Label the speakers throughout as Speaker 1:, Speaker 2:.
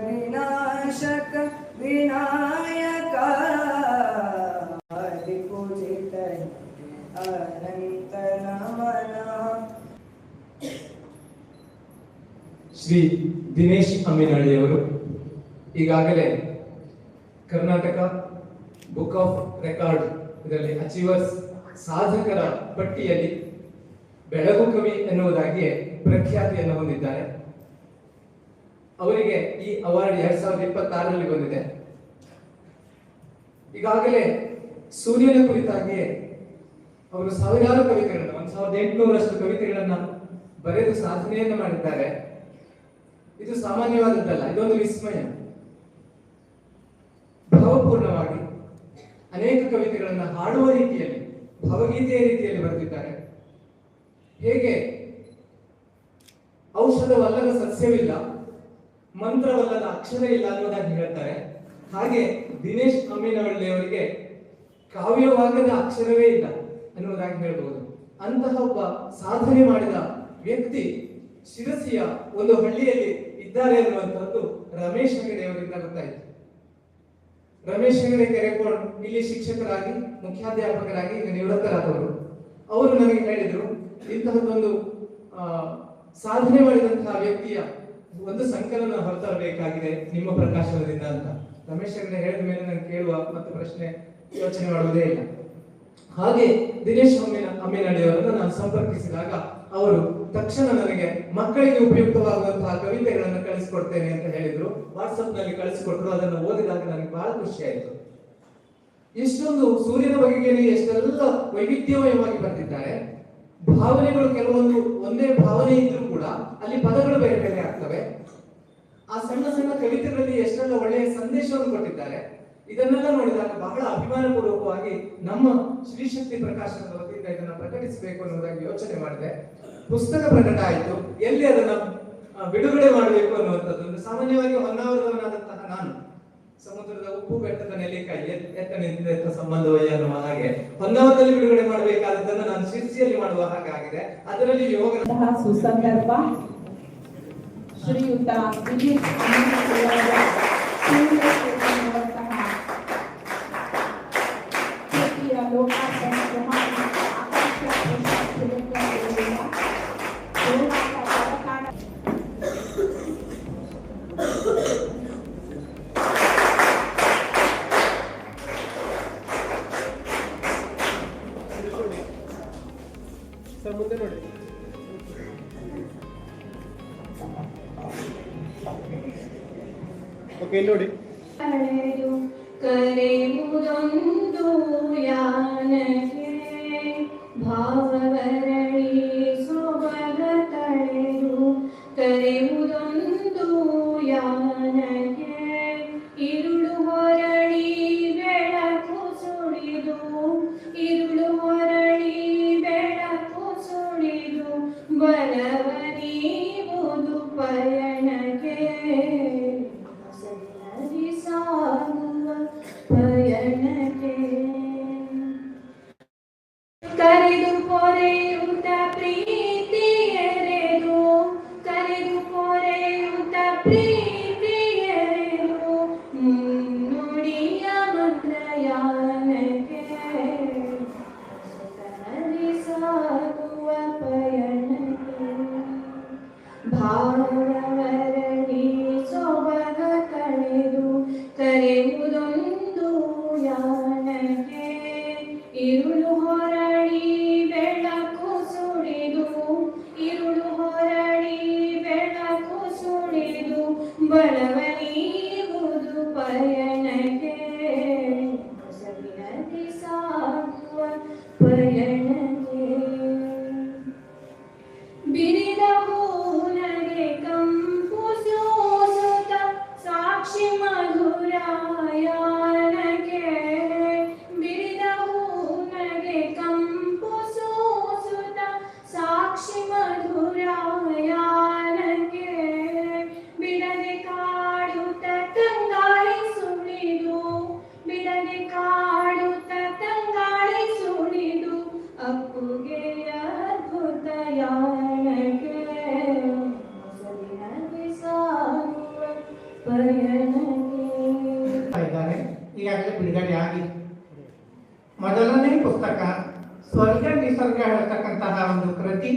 Speaker 1: विनाशक विनायक पूजित अनंत नमन।
Speaker 2: ಶ್ರೀ ದಿನೇಶ್ ಅಮ್ಮಿನಹಳ್ಳಿಯವರು ಈಗಾಗಲೇ ಕರ್ನಾಟಕ ಬುಕ್ ಆಫ್ ರೆಕಾರ್ಡ್ ಇದರಲ್ಲಿ ಅಚೀವರ್ಸ್ ಸಾಧಕರ ಪಟ್ಟಿಯಲ್ಲಿ ಬೆಳಗು ಕವಿ ಎನ್ನುವುದಾಗಿ ಪ್ರಖ್ಯಾತಿಯನ್ನು ಹೊಂದಿದ್ದಾರೆ. ಅವರಿಗೆ ಈ ಅವಾರ್ಡ್ 2026ರಲ್ಲಿ ಬಂದಿದೆ. ಈಗಾಗಲೇ ಸೂರ್ಯನ ಕುರಿತಾಗಿಯೇ ಅವರು ಸಾವಿರಾರು ಕವಿತೆಗಳನ್ನು 1800ರಷ್ಟು ಕವಿತೆಗಳನ್ನ ಬರೆದು ಸಾಧನೆಯನ್ನು ಮಾಡಿದ್ದಾರೆ. ಇದು ಸಾಮಾನ್ಯವಾದದ್ದಲ್ಲ, ಇದೊಂದು ವಿಸ್ಮಯ. ಭಾವಪೂರ್ಣವಾಗಿ ಅನೇಕ ಕವಿತೆಗಳನ್ನು ಹಾಡುವ ರೀತಿಯಲ್ಲಿ, ಭಾವಗೀತೆಯ ರೀತಿಯಲ್ಲಿ ಬರೆದಿದ್ದಾರೆ. ಹೇಗೆ ಔಷಧವಲ್ಲದ ಸಸ್ಯವಿಲ್ಲ, ಮಂತ್ರವಲ್ಲದ ಅಕ್ಷರ ಇಲ್ಲ ಅನ್ನೋದಾಗಿ ಹೇಳ್ತಾರೆ, ಹಾಗೆ ದಿನೇಶ್ ಅಮ್ಮಿನಹಳ್ಳಿ ಅವರಿಗೆ ಕಾವ್ಯವಾಗದ ಅಕ್ಷರವೇ ಇಲ್ಲ ಅನ್ನುವುದಾಗಿ ಹೇಳ್ಬಹುದು. ಅಂತಹ ಒಬ್ಬ ಸಾಧನೆ ಮಾಡಿದ ವ್ಯಕ್ತಿ ಶಿರಸಿಯ ಒಂದು ಹಳ್ಳಿಯಲ್ಲಿ ಇದ್ದಾರೆ ಅನ್ನುವಂಥದ್ದು ರಮೇಶ್ ಹೆಗಡೆ ಅವರಿಂದ ಗೊತ್ತಾಯಿತು. ರಮೇಶ್ ಹೆಗಡೆ ಕೆರೆಕೋಡ್ ಇಲ್ಲಿ ಶಿಕ್ಷಕರಾಗಿ, ಮುಖ್ಯಾಧ್ಯಾಪಕರಾಗಿ ಈಗ ನಿವೃತ್ತರಾದವರು. ಅವರು ನನಗೆ ಹೇಳಿದ್ರು, ಇಂತಹದ್ದೊಂದು ಸಾಧನೆ ಮಾಡಿದಂತಹ ವ್ಯಕ್ತಿಯ ಒಂದು ಸಂಕಲನ ಹೊರತರಬೇಕಾಗಿದೆ ನಿಮ್ಮ ಪ್ರಕಾಶನದಿಂದ ಅಂತ. ರಮೇಶ್ ಹೆಗಡೆ ಹೇಳಿದ ಮೇಲೆ ನಾನು ಕೇಳುವ ಮತ್ತು ಪ್ರಶ್ನೆ ಯೋಚನೆ ಮಾಡುವುದೇ ಇಲ್ಲ. ಹಾಗೆ ದಿನೇಶ್ ಅಮ್ಮಿನಹಳ್ಳಿ ಅವರನ್ನು ನಾನು ಸಂಪರ್ಕಿಸಿದಾಗ ಅವರು ತಕ್ಷಣ ನನಗೆ ಮಕ್ಕಳಿಗೆ ಉಪಯುಕ್ತವಾಗುವಂತಹ ಕವಿತೆಗಳನ್ನು ಕಳಿಸಿಕೊಡ್ತೇನೆ ಅಂತ ಹೇಳಿದ್ರು. ವಾಟ್ಸಪ್ ನಲ್ಲಿ ಕಳಿಸಿಕೊಟ್ರು. ಅದನ್ನು ಓದಿದಾಗ ನನಗೆ ಬಹಳ ಖುಷಿ ಆಯಿತು. ಎಷ್ಟೊಂದು ಸೂರ್ಯನ ಬಗೆಗೆ ಎಷ್ಟೆಲ್ಲ ವೈವಿಧ್ಯಮಯವಾಗಿ ಬರೆದಿದ್ದಾರೆ. ಭಾವನೆಗಳು ಕೆಲವೊಂದು ಒಂದೇ ಭಾವನೆ ಇದ್ರೂ ಕೂಡ ಅಲ್ಲಿ ಪದಗಳು ಬೇರೆ ಬೇರೆ ಆಗ್ತವೆ. ಆ ಸಣ್ಣ ಸಣ್ಣ ಕವಿತೆಗಳಲ್ಲಿ ಎಷ್ಟೆಲ್ಲ ಒಳ್ಳೆಯ ಸಂದೇಶವನ್ನು ಕೊಟ್ಟಿದ್ದಾರೆ. ಇದನ್ನೆಲ್ಲ ನೋಡಿದಾಗ ಬಹಳ ಅಭಿಮಾನಪೂರ್ವಕವಾಗಿ ನಮ್ಮ ಶ್ರೀಶಕ್ತಿ ಪ್ರಕಾಶನದ ವತಿಯಿಂದ ಇದನ್ನು ಪ್ರಕಟಿಸಬೇಕು ಅನ್ನೋದಾಗಿ ಯೋಚನೆ ಮಾಡಿದೆ. ಪುಸ್ತಕ ಪ್ರಕಟ ಆಯಿತು. ಎಲ್ಲಿ ಅದನ್ನ ಬಿಡುಗಡೆ ಮಾಡಬೇಕು ಅನ್ನುವಂಥದ್ದು. ಸಾಮಾನ್ಯವಾಗಿ ಹೊನ್ನಾವರದವನಾದಂತಹ ನಾನು ಸಮುದ್ರದ ಉಪ್ಪು ಬೆಟ್ಟದ ನೆಲ್ಲಿಕಾಯಿ ಎತ್ತ ನಿಂತಿದೆ ಎತ್ತ ಸಂಬಂಧವಯ್ಯ ಅನ್ನುವ ಹಾಗೆ ಹೊನ್ನಾವರದಲ್ಲಿ ಬಿಡುಗಡೆ ಮಾಡಬೇಕಾದದ್ದನ್ನು ನಾನು ಶಿರ್ಸಿಯಲ್ಲಿ ಮಾಡುವ ಹಾಗಾಗಿದೆ. ಅದರಲ್ಲಿ ಯೋಗ
Speaker 3: ಸುಸಂದರ್ಭ ಶ್ರೀಯುತ ದಿನೇಶ್ ಲೋಕಾರ್ಪಣೆ
Speaker 2: ಸರ್ ಮುಂದೆ ನೋಡಿ. ಓಕೆ ನೋಡಿ.
Speaker 4: ಕರೆಯುವುದೊಂದು ಯಾನಕ್ಕೆ ಭಾವವರಳಿ ಸೊಬಗ ತಳೆದು ಕರೆಯುವುದೊಂದು ಯಾನಕ್ಕೆ ഇരുಳು ಹೊರಳಿ ಬೆಳಕು ಸುಳಿದು ഇരുಳು ಹೊರಳಿ ಬೆಳಕು ಸುಳಿದು ಬಲವನೀವುದು ಪಯಣಕ್ಕೆ ಸಾಗುವ ಪಯಣಕ್ಕೆ ಕರೆದು ಪೊರೆಯುತ್ತ ಪ್ರೀತಿ ಎರೆದು ಕರೆದು ಪೊರೆಯುತ್ತ ಪ್ರೀತಿ ಎರೆದು ನುಡಿಯ ಮಂತ್ರಯಾನಕ್ಕೆ ಸಾಗುವ ಪಯಣಕ್ಕೆ ಭಾವವರಳಿ ಸೊಬಗ ತಳೆದು ಕರೆಯುವುದೊಂದು ಯಾನಕ್ಕೆ ഇരുಳು ಹೊರಳಿ ಬೆಳಕು ಸುಳಿದು ഇരുಳು ಹೊರಳಿ ಬೆಳಕು ಸುಳಿದು ಬಳವನೀವುದು ಪಯಣಕ್ಕೆ ಹೊಸವಿನದಿ ಸಾಗುವ ಪಯಣಕ್ಕೆ ಬಿರಿದ ಹೂನಗೆ ಕಂಪು ಸೋಸುತ್ತ ಸಾಕ್ಷಿ ಮಧುರಾಯನಕ್ಕೆ ಬಿರಿದ ಹೂನಗೆ ಕಂಪು ಸೋಸುತ್ತ ಸಾಕ್ಷಿ ಮಧುರಾಯನಕ್ಕೆ
Speaker 5: ಎರಡನೇ ಪುಸ್ತಕ ಸ್ವರ್ಗ ನಿಸರ್ಗ ಹೇಳ್ತಕ್ಕಂತಹ ಒಂದು ಕೃತಿ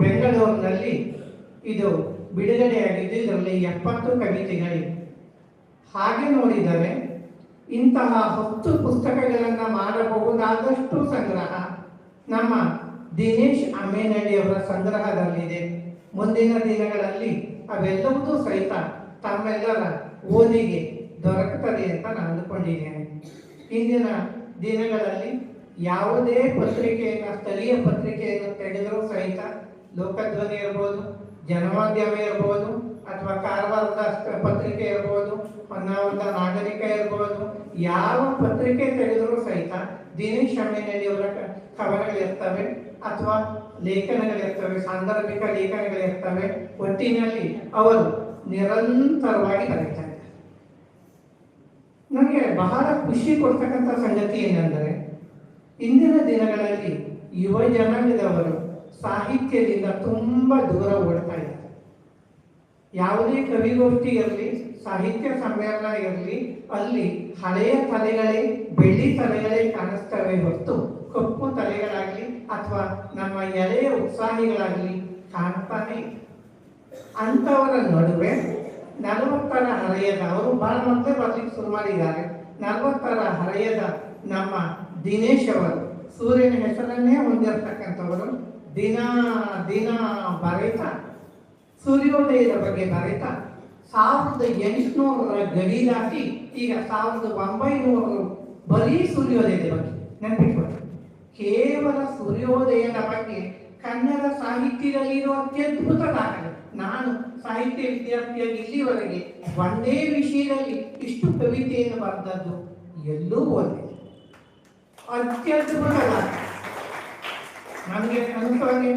Speaker 5: ಬೆಂಗಳೂರಿನಲ್ಲಿ ಇದು ಬಿಡುಗಡೆಯಾಗಿದ್ದು. ಇದರಲ್ಲಿ 70 ಕವಿತೆಗಳಿವೆ. ಹಾಗೆ ನೋಡಿದರೆ ಇಂತಹ 10 ಪುಸ್ತಕಗಳನ್ನು ಮಾಡಬಹುದಾದಷ್ಟು ಸಂಗ್ರಹ ನಮ್ಮ ದಿನೇಶ್ ಅಮೇನಳ್ಳಿಯವರ ಸಂಗ್ರಹದಲ್ಲಿದೆ. ಮುಂದಿನ ದಿನಗಳಲ್ಲಿ ಅವೆಲ್ಲವೂ ಸಹಿತ ತಮ್ಮೆಲ್ಲರ ಓದಿಗೆ ದೊರಕುತ್ತದೆ ಅಂತ ನಾನು ಅಂದುಕೊಂಡಿದ್ದೇನೆ. ಇಂದಿನ ದಿನಗಳಲ್ಲಿ ಯಾವುದೇ ಪತ್ರಿಕೆಯನ್ನು, ಸ್ಥಳೀಯ ಪತ್ರಿಕೆಯನ್ನು ತೆಗೆದರೂ ಸಹಿತ ಲೋಕಧ್ವನಿ ಇರ್ಬೋದು, ಜನಮಾಧ್ಯಮ ಇರ್ಬೋದು, ಅಥವಾ ಕಾರವಾರದ ಪತ್ರಿಕೆ ಇರ್ಬೋದು, ಹೊನ್ನಾವರದ ನಾಗರಿಕ ಇರ್ಬೋದು, ಯಾವ ಪತ್ರಿಕೆ ತೆಗೆದರೂ ಸಹಿತ ದಿನೇಶ್ ಅಮೇನಳ್ಳಿಯವರ ಕವನಗಳಿರ್ತವೆ ಅಥವಾ ಲೇಖನಗಳಿರ್ತವೆ, ಸಾಂದರ್ಭಿಕ ಲೇಖನಗಳಿರ್ತವೆ. ಒಟ್ಟಿನಲ್ಲಿ ಅವರು ನಿರಂತರವಾಗಿ ಬರೀತಾರೆ. ನನಗೆ ಬಹಳ ಖುಷಿ ಕೊಡ್ತಕ್ಕಂಥ ಸಂಗತಿ ಏನಂದರೆ, ಇಂದಿನ ದಿನಗಳಲ್ಲಿ ಯುವ ಜನಾಂಗದವರು ಸಾಹಿತ್ಯದಿಂದ ತುಂಬ ದೂರ ಓಡ್ತಾ ಇದ್ದಾರೆ. ಯಾವುದೇ ಕವಿಗೋಷ್ಠಿ ಇರಲಿ, ಸಾಹಿತ್ಯ ಸಮ್ಮೇಳನ ಇರಲಿ, ಅಲ್ಲಿ ಹಳೆಯ ತಲೆಗಳೇ, ಬೆಳ್ಳಿ ತಲೆಗಳೇ ಕಾಣಿಸ್ತವೆ ಹೊರತು ಕಪ್ಪು ತಲೆಗಳಾಗಲಿ ಅಥವಾ ನಮ್ಮ ಎಳೆಯ ಉತ್ಸಾಹಿಗಳಾಗಲಿ ಕಾಣ್ತಾನೆ ಇಲ್ಲ. ಅಂಥವರ ನಡುವೆ 40ರ ಹರೆಯದ, ಅವರು ಬಹಳ ಮೊದಲೇ ಬರ್ಲಿಕ್ಕೆ ಶುರು ಮಾಡಿದ್ದಾರೆ, 40ರ ಹರೆಯದ ನಮ್ಮ ದಿನೇಶ್ ಅವರು, ಸೂರ್ಯನ ಹೆಸರನ್ನೇ ಹೊಂದಿರತಕ್ಕಂಥವರು, ದಿನ ದಿನ ಬರೀತಾ, ಸೂರ್ಯೋದಯದ ಬಗ್ಗೆ ಬರೀತಾ 1800ರ ಗಡಿ ದಾಟಿ ಈಗ 1900 ಬರೀ ಸೂರ್ಯೋದಯದ ಬಗ್ಗೆ ನೆನಪಿಟ್ಕೊಳ್ಳಿ. ಕೇವಲ ಸೂರ್ಯೋದಯದ ಬಗ್ಗೆ ಕನ್ನಡ ಸಾಹಿತ್ಯದಲ್ಲಿರುವ ಅತ್ಯದ್ಭುತ ದಾಖಲೆ. ನಾನು ಸಾಹಿತ್ಯ ವಿದ್ಯಾರ್ಥಿಯಾಗಿ ಇಲ್ಲಿವರೆಗೆ ಒಂದೇ ವಿಷಯದಲ್ಲಿ ಇಷ್ಟು ಕವಿತೆಯನ್ನು ಬರೆದದ್ದು ಎಲ್ಲೂ ಓದಿಲ್ಲ. ಅತ್ಯದ್ಭುತ ದಾಖಲೆ. ನಮಗೆ ಅನುಸರಣೆ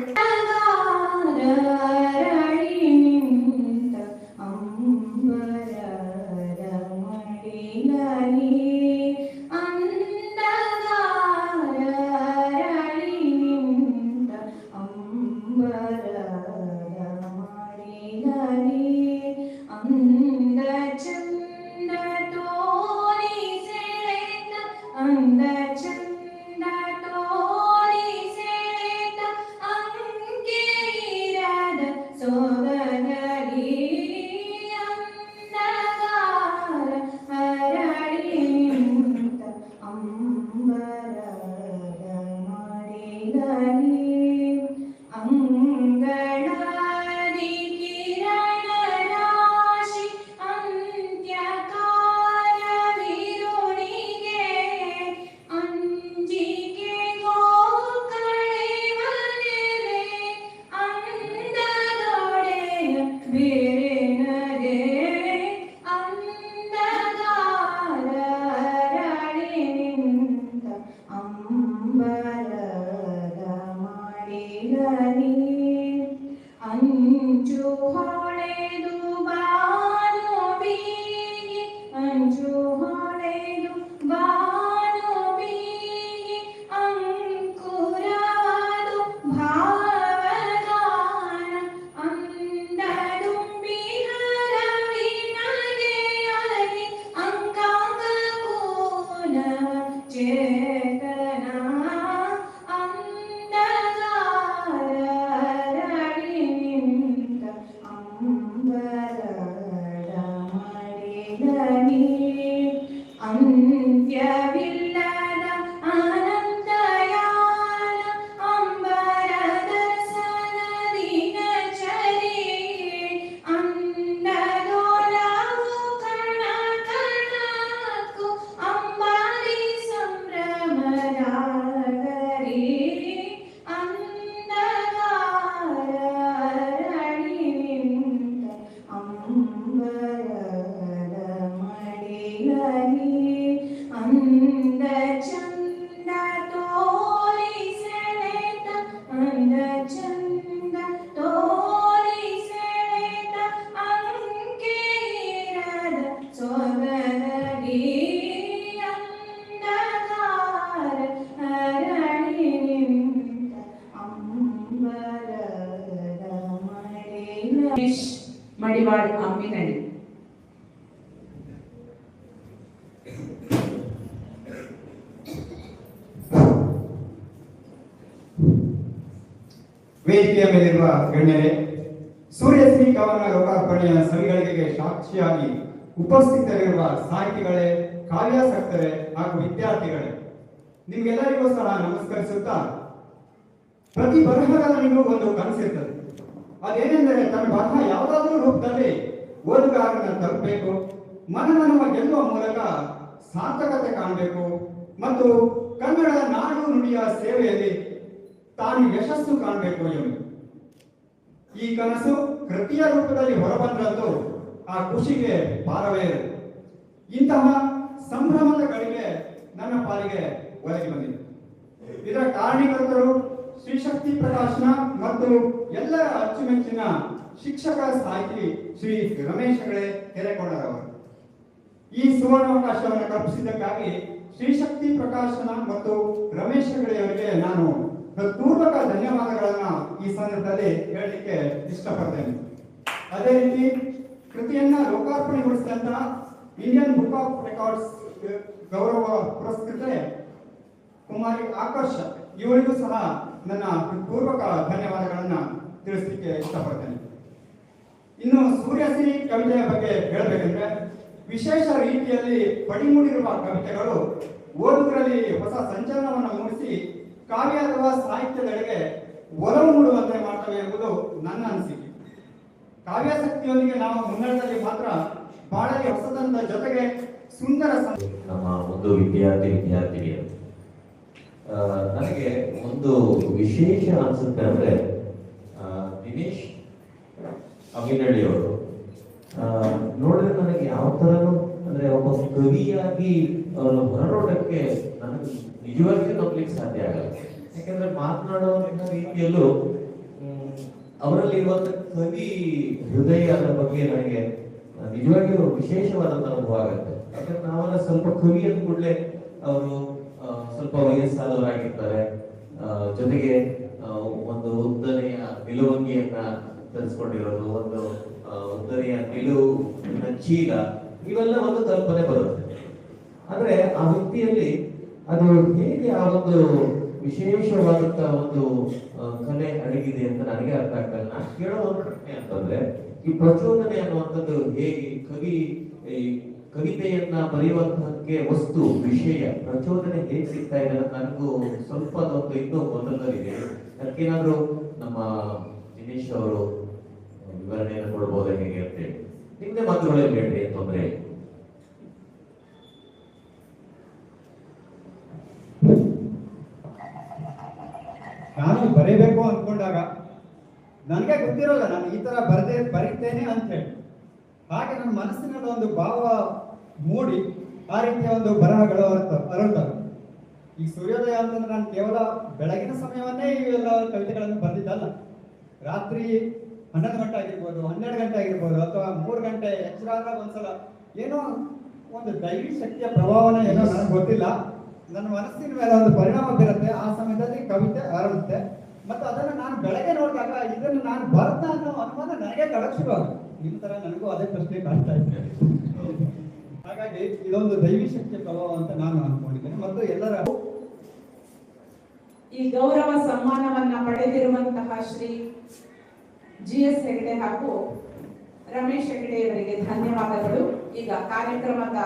Speaker 3: ಮಡಿವಾಳ್ ಅಮ್ಮಿನಳ್ಳಿ.
Speaker 6: ವೇದಿಕೆಯ ಮೇಲಿರುವ ಗಣ್ಯರೇ, ಸೂರ್ಯಶ್ರೀ ಕವನ ಲೋಕಾರ್ಪಣೆಯ ಸವಿಗಳಿಗೆ ಸಾಕ್ಷಿಯಾಗಿ ಉಪಸ್ಥಿತರಿರುವ ಸಾಹಿತಿಗಳೇ, ಕಾವ್ಯಾಸಕ್ತರೇ ಹಾಗೂ ವಿದ್ಯಾರ್ಥಿಗಳೇ, ನಿಮ್ಗೆಲ್ಲರಿಗೂ ಸಹ ನಮಸ್ಕರಿಸುತ್ತಾ, ಪ್ರತಿ ಬರಹಗಾರನಿಗೂ ಒಂದು ಕನಸಿರ್ತದೆ. ಅದೇನೆಂದರೆ ತನ್ನ ಬರಹ ಯಾವುದಾದ್ರೂ ರೂಪದಲ್ಲಿ ಓದುಗಾರನ ತಲುಪಬೇಕು, ಮನವನ್ನು ಗೆಲ್ಲುವ ಮೂಲಕ ಸಾರ್ಥಕತೆ ಕಾಣಬೇಕು ಮತ್ತು ಕನ್ನಡ ನಾಡು ನುಡಿಯ ಸೇವೆಯಲ್ಲಿ ತಾನು ಯಶಸ್ಸು ಕಾಣಬೇಕು ಎಂದು. ಈ ಕನಸು ಕೃತಿಯ ರೂಪದಲ್ಲಿ ಹೊರಬಂದ್ರಂತೂ ಆ ಖುಷಿಗೆ ಪಾರವೇ ಇರದು. ಇಂತಹ ಸಂಭ್ರಮದ ಗಳಿಗೆ ನನ್ನ ಪಾಲಿಗೆ ಒದಗಿ ಬಂದಿದೆ. ಇದರ ಕಾರಣೀಕರ್ತರು ಶ್ರೀಶಕ್ತಿ ಪ್ರಕಾಶನ ಮತ್ತು ಎಲ್ಲರ ಅಚ್ಚುಮೆಚ್ಚಿನ ಶಿಕ್ಷಕ ಸಾಹಿತಿ ಶ್ರೀ ರಮೇಶ್ ಹೆಗಡೆ ಕೆರೆಕೊಂಡರವರು. ಈ ಸುವರ್ಣಾವಕಾಶವನ್ನು ಕಲ್ಪಿಸಿದ್ದಕ್ಕಾಗಿ ಶ್ರೀಶಕ್ತಿ ಪ್ರಕಾಶನ ಮತ್ತು ರಮೇಶ್ ಹೆಗಡೆಯವರಿಗೆ ನಾನು ಹೃತ್ಪೂರ್ವಕ ಧನ್ಯವಾದಗಳನ್ನ ಈ ಸಂದರ್ಭದಲ್ಲಿ ಹೇಳಲಿಕ್ಕೆ ಇಷ್ಟಪಡ್ತೇನೆ. ಅದೇ ರೀತಿ ಕೃತಿಯನ್ನ ಲೋಕಾರ್ಪಣೆಗೊಳಿಸಿದಂತಹ ಇಂಡಿಯನ್ ಬುಕ್ ಆಫ್ ರೆಕಾರ್ಡ್ಸ್ ಗೌರವ ಪುರಸ್ಕೃತೆ ಕುಮಾರಿ ಆಕರ್ಷ ಇವರಿಗೂ ಸಹ ನನ್ನ ಹೃತ್ಪೂರ್ವಕ ಧನ್ಯವಾದಗಳನ್ನ ತಿಳಿಸಲಿಕ್ಕೆ ಇಷ್ಟಪಡ್ತೇನೆ. ಇನ್ನು ಸೂರ್ಯಶ್ರೀ ಕವಿತೆಯ ಬಗ್ಗೆ ಹೇಳಬೇಕೆಂದ್ರೆ, ವಿಶೇಷ ರೀತಿಯಲ್ಲಿ ಪಡಿಮೂಡಿರುವ ಕವಿತೆಗಳು ಓದುಗರಲ್ಲಿ ಹೊಸ ಸಂಚಲನವನ್ನು ಮೂಡಿಸಿ ಕಾವ್ಯ ಅಥವಾ ಸಾಹಿತ್ಯದೆಡೆಗೆ ಒಲವು ಮೂಡುವಂತೆ ಮಾಡ್ತವೆ ಎಂಬುದು ನನ್ನ ಅನಿಸಿಕೆ. ಕಾವ್ಯಾಸಕ್ತಿಯೊಂದಿಗೆ ನಾವು ಮುನ್ನಡೆದಲ್ಲಿ ಮಾತ್ರ ಬಾಳಲಿ ಹೊಸದಂತ ಜೊತೆಗೆ ಸುಂದರ
Speaker 7: ನಮ್ಮ ಒಂದು ವಿದ್ಯಾರ್ಥಿನಿಯರು ನನಗೆ ಒಂದು ವಿಶೇಷ ಅನ್ಸುತ್ತೆ ಅಂದ್ರೆ ದಿನೇಶ್ ಅಮಿನಳ್ಳಿ ಅವರು ನೋಡಿದ್ರೆ ನನಗೆ ಯಾವ ತರನು ಅಂದ್ರೆ ಒಬ್ಬ ಕವಿಯಾಗಿ ಹೊರನೋಟಕ್ಕೆ ನನಗೆ ನಿಜವಾಗಿಯೂ ನಂಬಲಿಕ್ಕೆ ಸಾಧ್ಯ ಆಗಲ್ಲ. ಯಾಕಂದ್ರೆ ಮಾತನಾಡೋ ರೀತಿಯಲ್ಲೂ ಅವರಲ್ಲಿ ಇರುವಂತ ಕವಿ ಹೃದಯದ ಬಗ್ಗೆ ನನಗೆ ನಿಜವಾಗಿಯೂ ವಿಶೇಷವಾದಂತ ಅನುಭವ ಆಗುತ್ತೆ. ಯಾಕಂದ್ರೆ ನಾವೆಲ್ಲ ಸ್ವಲ್ಪ ಕವಿ ಅಂದ ಕೂಡಲೇ ಅವರು ಸ್ವಲ್ಪ ವಯಸ್ಸಾದವರಾಗಿರ್ತಾರೆ, ಜೊತೆಗೆ ಒಂದು ಉದ್ದನೆಯ ನಿಲುವಂಗಿಯನ್ನ ಧರಿಸ್ಕೊಂಡಿರೋದು, ಒಂದು ಉದ್ದನೆಯ ನಿಲುವಿನ ಚೀಲ, ಇವೆಲ್ಲ ಒಂದು ಕಲ್ಪನೆ ಬರುತ್ತೆ. ಆದ್ರೆ ಆ ವ್ಯಕ್ತಿಯಲ್ಲಿ ಅದು ಹೇಗೆ ಆ ಒಂದು ವಿಶೇಷವಾದಂತ ಒಂದು ಕಲೆ ಅಡಗಿದೆ ಅಂತ ನನಗೆ ಅರ್ಥ ಆಗ್ತಲ್ಲ. ನಾನು ಕೇಳೋ ಒಂದು ಪ್ರಶ್ನೆ ಅಂತಂದ್ರೆ, ಈ ಪ್ರಚೋದನೆ ಅನ್ನುವಂಥದ್ದು ಹೇಗೆ ಕವಿತೆಯನ್ನ ಬರೆಯುವಂತಹಕ್ಕೆ ವಸ್ತು ವಿಷಯ ಪ್ರಚೋದನೆ ಹೇಗೆ ಸಿಗ್ತಾ ಇದೆ ಅಂತ ನನಗೂ ಸ್ವಲ್ಪ ಒಂದು ಇನ್ನೂ ಗೊಂದಲದಲ್ಲಿದೆ. ಅದಕ್ಕೇನಾದ್ರೂ ನಮ್ಮ ದಿನೇಶ್ ಅವರು ವಿವರಣೆಯನ್ನು ಕೊಡ್ಬೋದ ಹೇಗೆ ಅಂತೇಳಿ ನಿಮ್ದೆ ಮಾತುಗಳಲ್ಲಿ ಹೇಳ್ರಿ, ತೊಂದರೆ ಇಲ್ಲ.
Speaker 6: ನಾನು ಬರೀಬೇಕು ಅಂದ್ಕೊಂಡಾಗ ನನಗೆ ಗೊತ್ತಿರೋಲ್ಲ ನಾನು ಈ ತರ ಬರೀತೇನೆ ಅಂತ ಹೇಳಿ. ಹಾಗೆ ನನ್ನ ಮನಸ್ಸಿನಲ್ಲಿ ಒಂದು ಭಾವ ಮೂಡಿ ಆ ರೀತಿಯ ಒಂದು ಬರಹಗಳು ಅರಳುತ್ತವೆ. ಈ ಸೂರ್ಯೋದಯ ಅಂತಂದ್ರೆ ನಾನು ಕೇವಲ ಬೆಳಗಿನ ಸಮಯವನ್ನೇ ಇವೆಲ್ಲ ಕವಿತೆಗಳನ್ನು ಬರೆದಿದ್ದಲ್ಲ. ರಾತ್ರಿ 11 ಗಂಟೆ ಆಗಿರ್ಬೋದು, 12 ಗಂಟೆ ಆಗಿರ್ಬೋದು, ಅಥವಾ 3 ಗಂಟೆ ಎಚ್ಚರ ಆದಾಗ ಒಂದ್ಸಲ ಏನೋ ಒಂದು ದೈವಿ ಶಕ್ತಿಯ ಪ್ರಭಾವನ ಏನೋ ನನಗೆ ಗೊತ್ತಿಲ್ಲ, ನನ್ನ ಮನಸ್ಸಿನ ಮೇಲೆ ಒಂದು ಪರಿಣಾಮ ಬೀರುತ್ತೆ. ಆ ಸಮಯದಲ್ಲಿ ಕವಿತೆ ಅರಳುತ್ತೆ. ಮತ್ತು ಅದನ್ನು ನಾನು ಬೆಳಗ್ಗೆ ನೋಡಿದಾಗ ಇದನ್ನು ನಾನು ಬರ್ತಾ ಅನ್ನೋ ಅನುಮಾನ ನನಗೆ ಕಳಕ್ ಶುರುವಾಗುತ್ತೆ. ನಿಮ್ಮ ತರ ನನಗೂ ಅದೇ ಪ್ರಶ್ನೆ ಕಾಡ್ತಾ ಇದ್ದೇನೆ. ಹಾಗಾಗಿ ಇದೊಂದು ದೈವಿ ಶಕ್ತಿಯ ಪ್ರಭಾವ ಅಂತ ನಾನು ಅನ್ಕೊಂಡಿದ್ದೇನೆ. ಮತ್ತು ಎಲ್ಲರ
Speaker 3: ಈ ಗೌರವ ಸನ್ಮಾನವನ್ನ ಪಡೆದಿರುವಂತಹ ಶ್ರೀ GS ಹೆಗಡೆ ಹಾಗೂ ರಮೇಶ್ ಹೆಗಡೆ ಅವರಿಗೆ ಧನ್ಯವಾದಗಳು. ಈಗ ಕಾರ್ಯಕ್ರಮದ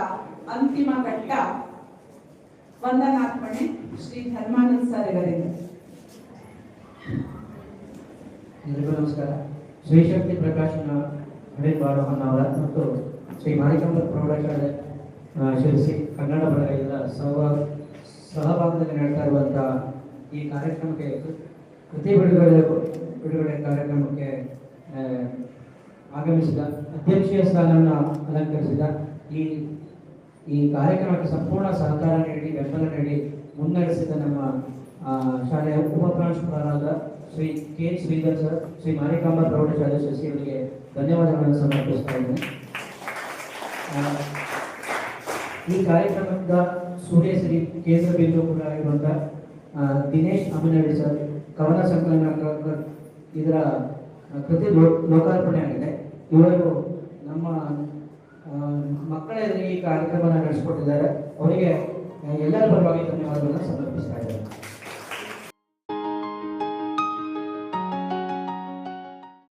Speaker 3: ಅಂತಿಮ ಘಟ್ಟ ವಂದನಾರ್ಪಣೆ ಶ್ರೀ ಧರ್ಮಾನಂದ್ ಸರ್ ಇವರಿಂದ.
Speaker 8: ಎಲ್ಲರಿಗೂ ನಮಸ್ಕಾರ. ಶ್ರೀಶಕ್ತಿ ಪ್ರಕಾಶನ ಹಳೇಬಾಡು ಹೊನ್ನಾವರ ಮತ್ತು ಶ್ರೀ ಮಾರಿಕಂಬ ಪ್ರೌಢಶಾಲೆ ಶಿರಸಿ ಕನ್ನಡ ಬಳಗದ ಸಹಭಾಗದಲ್ಲಿ ನಡೆತಾ ಇರುವಂತಹ ಈ ಕಾರ್ಯಕ್ರಮಕ್ಕೆ ಕೃತಿ ಬಿಡುಗಡೆ ಕಾರ್ಯಕ್ರಮಕ್ಕೆ ಆಗಮಿಸಿದ ಅಧ್ಯಕ್ಷೀಯ ಸ್ಥಾನವನ್ನು ಅಲಂಕರಿಸಿದ ಈ ಕಾರ್ಯಕ್ರಮಕ್ಕೆ ಸಂಪೂರ್ಣ ಸಹಕಾರ ನೀಡಿ ಬೆಂಬಲ ನೀಡಿ ಮುನ್ನಡೆಸಿದ ನಮ್ಮ ಶಾಲೆಯ ಉಪಪ್ರಾಂಶುಪಾಲರಾದ ಶ್ರೀ ಕೆ ಶ್ರೀಧರ್ ಸರ್, ಶ್ರೀ ಮಾರಿಕಾಂಬ ಪ್ರೌಢಶಾಲೆ ಶಿರಸಿ ಅವರಿಗೆ ಧನ್ಯವಾದಗಳನ್ನು ಸಮರ್ಪಿಸ್ತಾ ಇದ್ದೇನೆ. ಈ ಕಾರ್ಯಕ್ರಮದ ಸೂರ್ಯಶ್ರೀ ಕೇಂದ್ರ ಬಿಂದು ಕೂಡ ಆಗಿರುವಂತಹ ದಿನೇಶ್ ಅಮಿನಳ್ಳಿ ಸರ್ ಕವನ ಸಂಕಲನ ಇದರ ಕೃತಿ ಲೋಕಾರ್ಪಣೆ ಆಗಿದೆ. ಇವರು ನಮ್ಮ ಮಕ್ಕಳ ಈ ಕಾರ್ಯಕ್ರಮ ನಡೆಸಿಕೊಟ್ಟಿದ್ದಾರೆ. ಅವರಿಗೆ ಎಲ್ಲರ ಪರವಾಗಿ ಧನ್ಯವಾದಗಳನ್ನು ಸಮರ್ಪಿಸ್ತಾ ಇದ್ದಾರೆ.